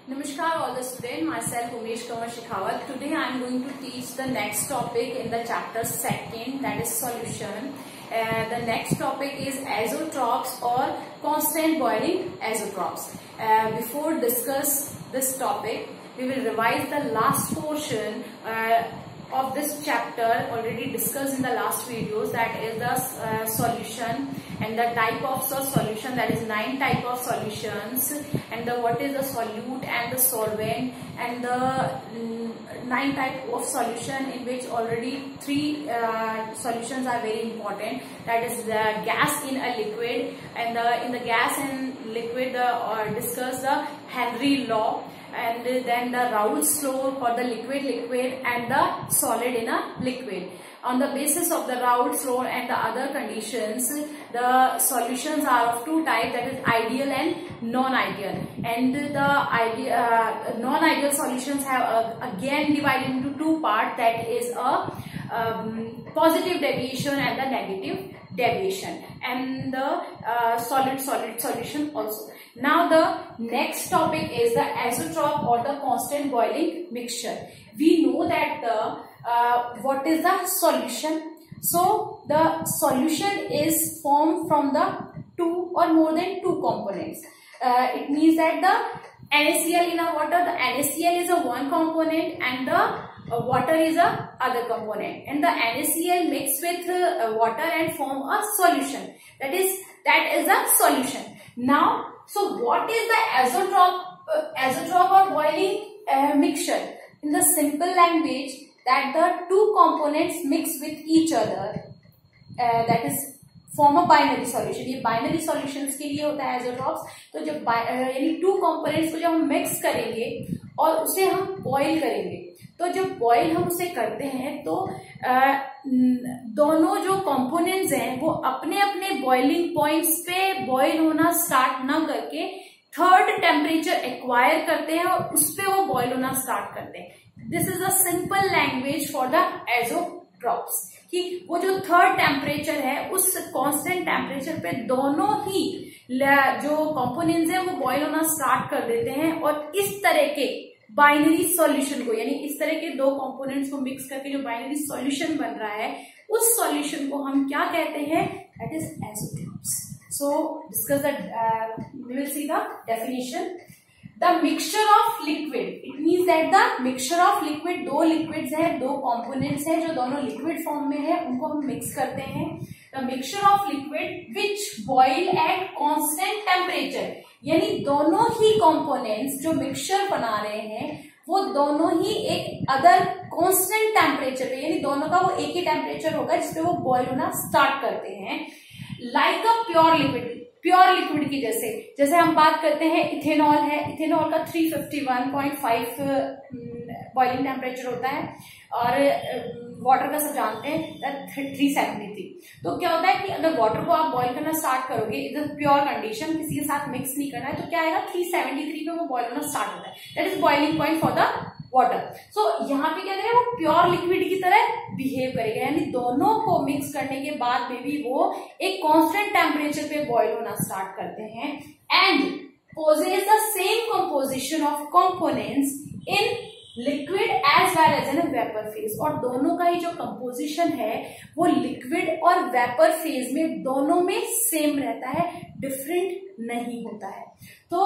Namaskar all the students, myself Umesh Kumar Shekhawat. Today I am going to teach the next topic in the chapter 2nd, that is solution. The next topic is azeotrophs or constant boiling azeotrophs. Before discuss this topic, we will revise the last portion of this chapter already discussed in the last videos, that is the solution and the type of solution, that is 9 type of solutions, and what is the solute and the solvent, and the 9 type of solution in which already 3 solutions are very important, that is the gas in a liquid, and in the gas and liquid discuss the Henry law, and then the Raoult's law for the liquid and the solid in a liquid. On the basis of the Raoult's law and the other conditions, the solutions are of 2 types, that is ideal and non-ideal. And the non-ideal solutions have again divided into 2 parts, that is a positive deviation and the negative deviation, and the solid solution also. Now the next topic is the azeotroph or the constant boiling mixture. We know that what is the solution? So the solution is formed from the 2 or more than 2 components. It means that the NaCl in a water, the NaCl is a one component and the water is a other component, and the NaCl mixed with water and form a solution. That is a solution. Now, so what is the azeotroph or boiling mixture? In the simple language, that the 2 components mix with each other, that is form a binary solution. ये binary solutions के लिए होता है azeotrophs. तो जब यानी 2 components को जब हम mix करेंगे और उसे हम boil करेंगे, तो जब boil हम उसे करते हैं तो दोनों जो components हैं वो अपने अपने boiling points पे boil होना start ना करके थर्ड टेम्परेचर एक्वायर करते हैं और उस पे वो बॉयल होना स्टार्ट करते हैं. This is a simple language for the azeotropes कि वो जो थर्ड टेम्परेचर है उस कांस्टेंट टेम्परेचर पे दोनों ही जो कंपोनेंट्स हैं वो बॉयल होना स्टार्ट कर देते हैं और इस तरह के बाइनरी सॉल्यूशन को, यानी इस तरह के 2 कंपोनेंट्स को मिक्स करके जो बाइनरी सॉल्यूशन बन रहा है उस सॉल्यूशन को हम क्या कहते हैं? That is azeotropes. So discuss that. We will see the definition. The mixture of liquid. It means that the mixture of liquid, 2 liquids है, 2 components है जो दोनों liquid form में है, उनको हम mix करते हैं. The mixture of liquid which boil at constant temperature. यानी दोनों ही components जो mixture बना रहे हैं वो दोनों ही एक अदर constant temperature पे, यानी दोनों का वो एक ही temperature होगा जिसपे वो boil होना start करते हैं. लाइक अ प्योर लिक्विड की जैसे हम बात करते हैं इथेनॉल है, इथेनॉल का 351.5 बॉइलिंग टेम्परेचर होता है और वाटर का सब जानते हैं 373. तो क्या होता है कि अगर वाटर को आप बॉईल करना स्टार्ट करोगे इधर प्योर कंडीशन, किसी के साथ मिक्स नहीं करना है, तो क्या आएगा 373 पे वो बॉईल होना स्टार्ट होता है. That is boiling point for the water. So यहाँ पे क्या करेगा, वो प्योर लिक्विड की तरह बिहेव करेगा, यानी दोनों को मिक्स करने के बाद में भी वो एक कांस्टेंट टेम्परेचर पे बॉईल होना स्टार्ट करते हैं and possess the same composition of components in liquid as well as in vapour phase. और दोनों का ही जो कंपोजिशन है वो लिक्विड और वेपर फेज में दोनों में सेम रहता है, डिफरेंट नहीं होता है. तो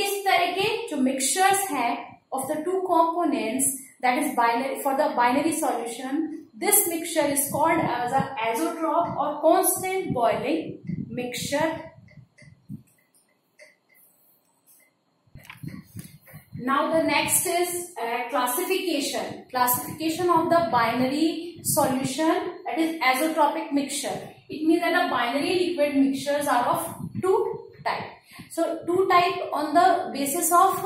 इस तरह के जो मिक्सचर्स हैं of the 2 components, that is binary, for the binary solution, this mixture is called as a azeotroph or constant boiling mixture. Now the next is classification of the binary solution, that is azeotropic mixture. It means that the binary liquid mixtures are of 2 types. So 2 type on the basis of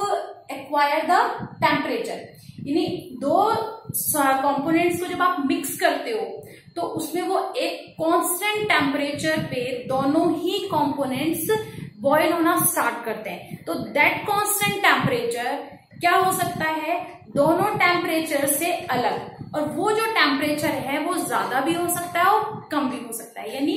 acquire the temperature. यानी 2 components को जब आप mix करते हो तो उसमें वो एक कांस्टेंट टेम्परेचर पे दोनों ही कंपोनेंट्स बॉयल होना स्टार्ट करते हैं. तो दैट कांस्टेंट टेम्परेचर क्या हो सकता है? दोनों टेम्परेचर से अलग, और वो जो टेम्परेचर है वो ज्यादा भी हो सकता है और कम भी हो सकता है. यानी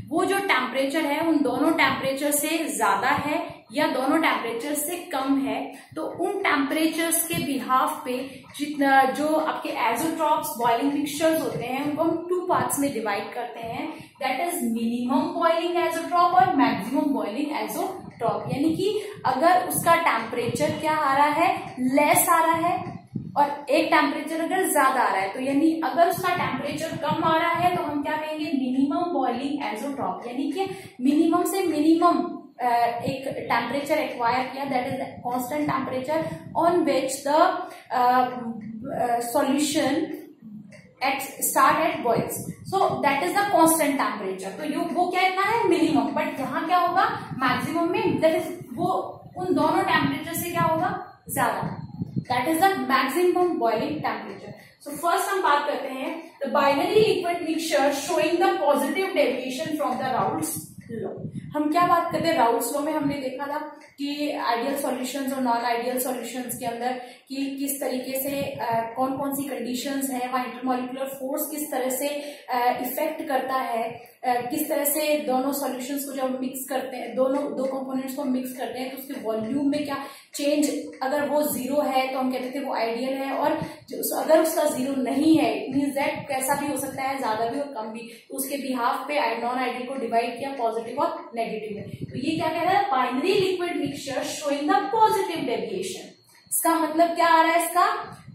वो जो टेम्परेचर है उन दोनों टेम्परेचर से ज्यादा है या दोनों टेम्परेचर से कम है, तो उन टेम्परेचर्स के बिहाफ पे जितना जो आपके एजोट्रॉप्स बॉइलिंग मिक्सचर्स होते हैं उनको हम 2 पार्ट्स में डिवाइड करते हैं, that is minimum boiling azeotrope और मैक्सिमम बॉइलिंग एजोट्रॉप। यानी कि अगर उसका टेम्परेचर क्या आ रहा है, लेस आ रहा है, और एक टेम्परेचर अगर ज्यादा आ रहा है, तो यानी अगर उसका टेम्परेचर कम आ रहा है तो हम क्या कहेंगे, मिनिमम बॉइलिंग एजोट्रॉप। यानी कि मिनिमम से मिनिमम एक टेम्परेचर एक्वायर किया, that is constant temperature on which the solution start at boils, so that is the constant temperature. तो वो क्या इतना है, मिनिमम। बट यहाँ क्या होगा, मैक्सिमम में दैट इज वो उन दोनों टेम्परेचर से क्या होगा, ज्यादा, that is the maximum boiling temperature. So first हम बात करते हैं the binary liquid mixture showing the positive deviation from the Raoult's law. हम क्या बात करते हैं, राउल्ट्स लॉ में हमने देखा था कि आइडियल सॉल्यूशंस और नॉन आइडियल सॉल्यूशंस के अंदर कि किस तरीके से कौन कौन सी कंडीशंस है, वहाँ इंटरमॉलिक्यूलर फोर्स किस तरह से इफेक्ट करता है, किस तरह से दोनों सॉल्यूशंस को जब मिक्स करते हैं, दो कंपोनेंट्स को मिक्स करते हैं तो उसके वॉल्यूम में क्या चेंज, अगर वो 0 है तो हम कहते थे वो आइडियल है, और अगर उसका 0 नहीं है इट मीन्स दैट कैसा भी हो सकता है, ज्यादा भी और कम भी, तो उसके बिहाफ पे नॉन आइडियल को डिवाइड किया पॉजिटिव और नेगेटिव में। तो ये क्या कह रहा है, binary liquid mixture showing the positive deviation. इसका मतलब क्या आ रहा है, इसका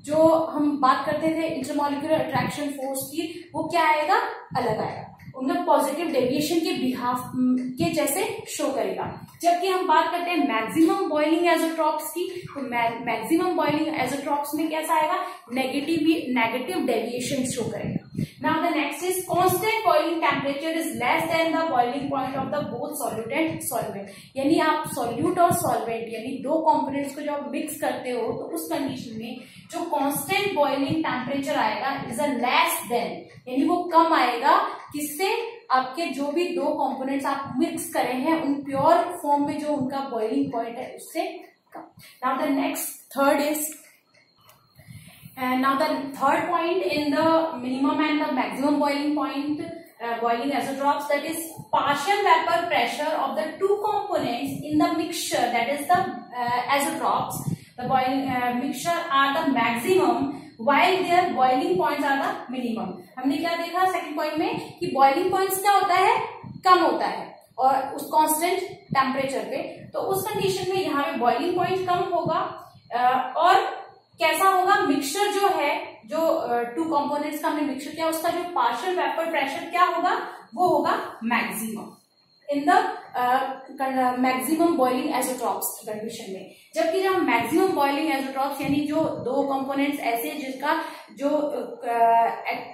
जो हम बात करते थे इंटरमॉलिक्यूलर अट्रैक्शन फोर्स की, वो क्या आएगा, अलग आएगा, उनका पॉजिटिव डेविएशन के बिहाफ के जैसे शो करेगा। जबकि हम बात करते हैं मैक्सिमम बॉइलिंग एजोट्रॉप्स की, तो मैक्सिमम बॉइलिंग एजोट्रॉप्स में कैसा आएगा, नेगेटिव डेविएशन शो करेगा। Now the next is constant boiling temperature is less than the boiling point of the both solute and solvent. यानी आप सॉल्यूट और सॉल्वेंट यानी दो कंपोनेंट्स को जब मिक्स करते हो तो उस कंडीशन में जो कांस्टेंट बॉइलिंग टेम्परेचर आएगा इज अ लेस देन, यानी वो कम आएगा, किससे, आपके जो भी दो कंपोनेंट्स आप मिक्स करे हैं उन प्योर फॉर्म में जो उनका बॉइलिंग पॉइंट है उससे कम। Now the next third is now the third point in the minimum and the maximum boiling point boiling azeotrops, that is partial vapor pressure of the two components in the mixture, that is the azeotrops, the boiling mixture are the maximum while their boiling points are the minimum। हमने क्या देखा second point में कि boiling points क्या होता है, कम होता है और उस कांस्टेंट टेम्परेचर पे, तो उस कंडीशन में यहाँ पे बॉइलिंग पॉइंट कम होगा और कैसा होगा, मिक्सचर जो है, जो टू कंपोनेंट्स का हमने मिक्सचर किया उसका जो पार्शियल वेपर प्रेशर क्या होगा, वो होगा maximum in the maximum boiling azeotropes condition में। जबकि जब मैक्सिमम बॉइलिंग एजोट्रॉप्स यानी जो दो कंपोनेंट्स ऐसे जिसका जो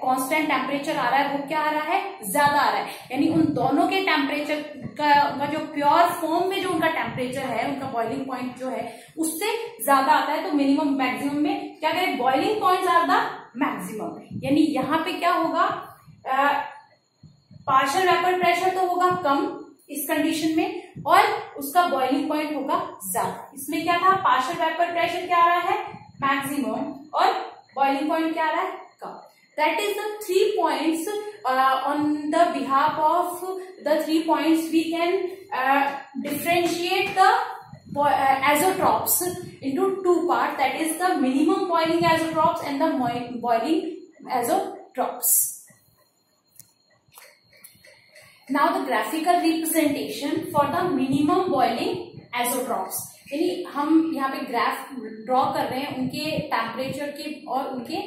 कांस्टेंट टेम्परेचर आ रहा है वो क्या आ रहा है, ज्यादा आ रहा है, यानी उन दोनों के टेम्परेचर का जो प्योर फॉर्म में जो उनका टेम्परेचर है, उनका बॉइलिंग पॉइंट जो है उससे ज्यादा आता है, तो मिनिमम मैक्सिमम में क्या करें, boiling point are the maximum, यानी यहाँ पे क्या होगा, पार्शियल वेपर प्रेशर तो होगा कम इस कंडीशन में और उसका बॉइलिंग पॉइंट होगा ज्यादा। इसमें क्या था, पार्शियल वेपर प्रेशर क्या आ रहा है, मैक्सिमम, और बॉइलिंग पॉइंट क्या आ रहा है, कम। That is the 3 points on the behalf of the 3 points we can differentiate the azeotrops into 2 parts, that is the minimum boiling azeotrops and the boiling azeotrops. Now the graphical representation for the minimum boiling azeotrops, यानी हम यहाँ पे graph draw कर रहे हैं उनके temperature के और उनके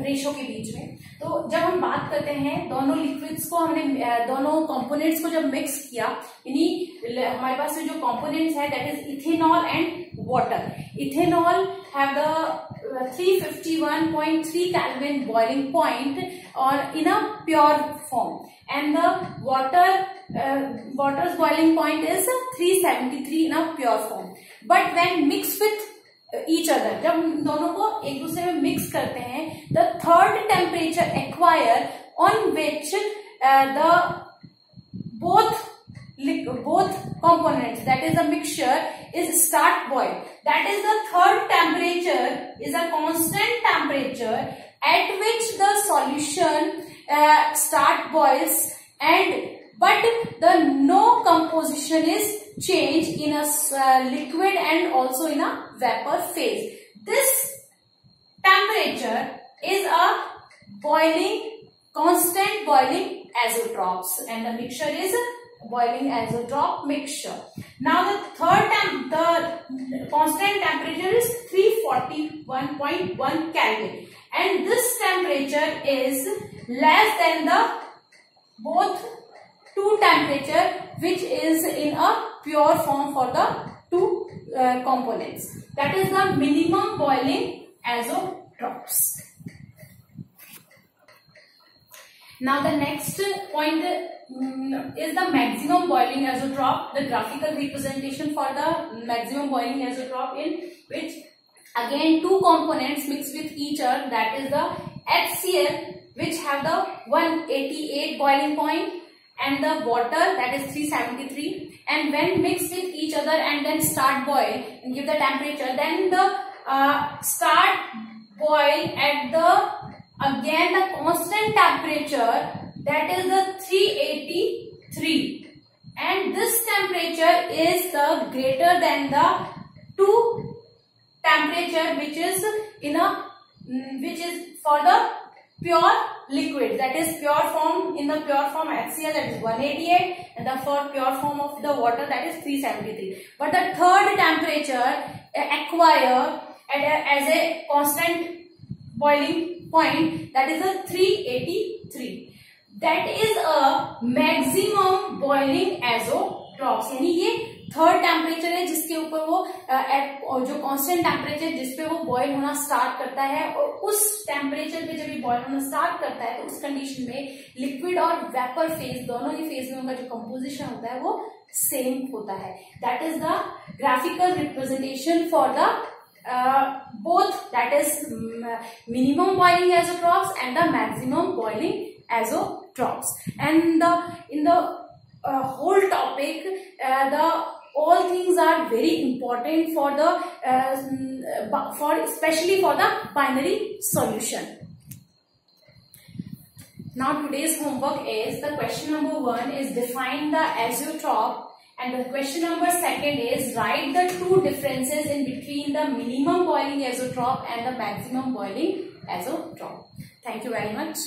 रेशो के बीच में। तो जब हम बात करते हैं दोनों लिक्विड्स को, हमने दोनों कंपोनेंट्स को जब मिक्स किया, यानी हमारे पास जो कंपोनेंट्स है that is ethanol and water. Ethanol have the 351.3 kelvin boiling point और in a pure form, and the water's boiling point is 373 in a pure form. But when mixed with each other, जब दोनों को एक दूसरे में mix करते हैं, the third temperature acquire on which the both components, that is the mixture, is start boil. That is the third temperature is a constant temperature at which the solution start boils and but the no composition is changed in a liquid and also in a vapor phase. This temperature is a constant boiling azeotrops, and the mixture is boiling azeotrop mixture. Now the the constant temperature is 341.1 Kelvin, and this temperature is less than the both two temperature which is in a pure form for the two components. That is the minimum boiling azeotrops. Now the next point is the maximum boiling azeotrop, the graphical representation for the maximum boiling azeotrop, in which again two components mixed with each other, that is the HCl, which have the 188 boiling point, and the water, that is 373, and when mixed with each other and then start boil and give the temperature, then the start boil at the again the constant temperature, that is the 383, and this temperature is the greater than the two temperature which is in a which is for the pure liquid, that is pure form. In the pure form HCl, that is 188, and the for pure form of the water, that is 373. But the third temperature acquire as a constant boiling point, that is a 383. That is a maximum boiling azeotrops, यानी ये third temperature है जिसके ऊपर वो जो constant temperature जिसपे वो boil होना स्टार्ट करता है, और उस टेम्परेचर पे जब ये बॉयल होना स्टार्ट करता है तो उस कंडीशन में लिक्विड और वेपर फेज, दोनों ही फेज में उनका जो कंपोजिशन होता है वो सेम होता है. That is the graphical representation for the both, that is minimum boiling azeotrops and the maximum boiling azeotrops. And in the whole topic, all things are very important for the especially for the binary solution. Now today's homework is the question number 1 is define the azeotrop, and the question number 2 is write the two differences in between the minimum boiling azeotrop and the maximum boiling azeotrop. Thank you very much.